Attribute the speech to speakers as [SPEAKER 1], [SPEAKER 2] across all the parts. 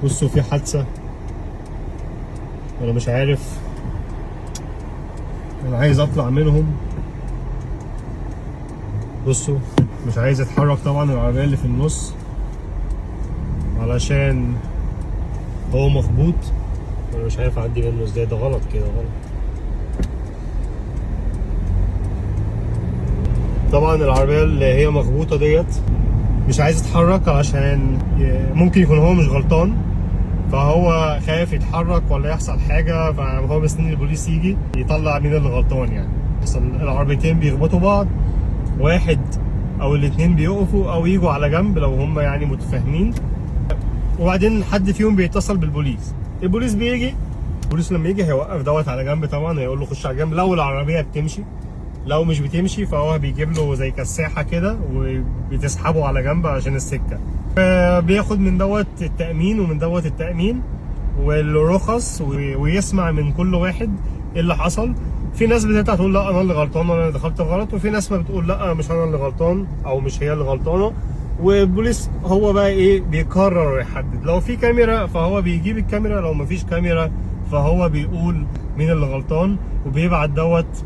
[SPEAKER 1] بصوا في حادثة، انا مش عارف، انا عايز اطلع منهم. بصوا مش عايز اتحرك طبعا العربية اللي في النص علشان هو مخبوط. انا مش عارف اعدي منه ازاي، ده غلط كده، غلط. طبعا العربية اللي هي مخبوطة ديت مش عايز يتحرك عشان ممكن يكون هو مش غلطان، فهو خايف يتحرك ولا يحصل حاجة، فهو مستني البوليس يجي يطلع مين اللي غلطان. يعني يحصل العربيتين بيخبطوا بعض، واحد او الاتنين بيقفوا او يجوا على جنب لو هم يعني متفاهمين، وبعدين حد فيهم بيتصل بالبوليس. البوليس بيجي، البوليس لما يجي هيوقف دوت على جنب طبعا، هيقول له خش على جنب لو العربية بتمشي. لو مش بتمشي فهو بيجيب له زي كساحة كده وبتسحبه على جنب عشان السكة. بياخد من دوت التأمين ومن دوت التأمين والرخص، ويسمع من كل واحد ايه اللي حصل. في ناس بتطلع تقول لا انا اللي غلطان وانا اللي دخلت غلط، وفي ناس ما بتقول لا مش انا اللي غلطان او مش هي اللي غلطانه. والبوليس هو بقى ايه بيقرر ويحدد. لو في كاميرا فهو بيجيب الكاميرا، لو مفيش كاميرا فهو بيقول مين اللي غلطان وبيبعت دوت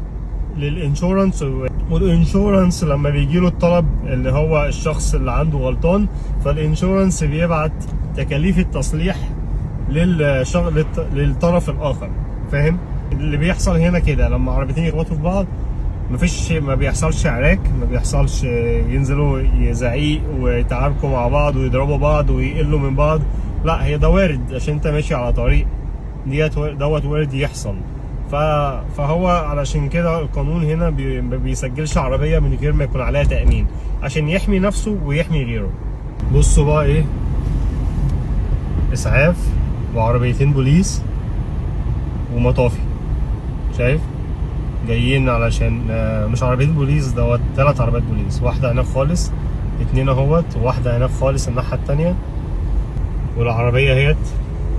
[SPEAKER 1] للانشورنس. والانشورنس لما بيجي له الطلب اللي هو الشخص اللي عنده غلطان، فالانشورنس بيبعت تكاليف التصليح للطرف الاخر. فاهم اللي بيحصل هنا كده؟ لما عربيتين يخبطوا في بعض ما بيحصلش عراك، ما بيحصلش ينزلوا يزعيق ويتعاركوا مع بعض ويضربوا بعض ويقلوا من بعض. لا، هي ده وارد عشان انت ماشي على طريق، دوت وارد يحصل. فهو علشان كده القانون هنا ما بيسجلش عربية من غير ما يكون عليها تأمين عشان يحمي نفسه ويحمي غيره. بصوا بقى ايه، اسعاف وعربيتين بوليس ومطافي، شايف؟ جايين علشان مش عربيتين بوليس، دوت 3 عربيات بوليس، واحدة هناك خالص، 2 اهوت، وواحدة هناك خالص الناحية التانية. والعربية اهيت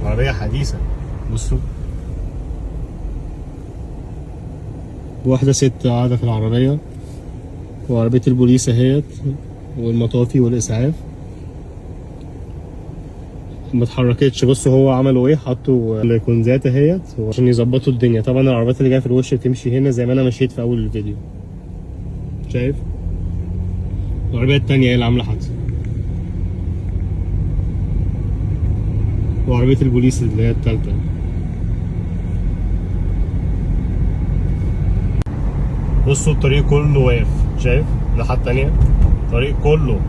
[SPEAKER 1] عربية حديثة، بصوا واحدة ست قاعدة في العربية، وعربية البوليس اهيت، والمطافي والإسعاف ما اتحركتش. بصوا هو عملوا ايه، حطوا الكونزات اهيت عشان يظبطوا الدنيا. طبعا العربيات اللي جايه في الوش تمشي هنا زي ما انا مشيت في اول الفيديو، شايف؟ العربية التانية هي اللي عاملة حادثة، وعربية البوليس اللي هي التالتة. بصوا الطريق كله واقف، شايف؟ الناحية التانية الطريق كله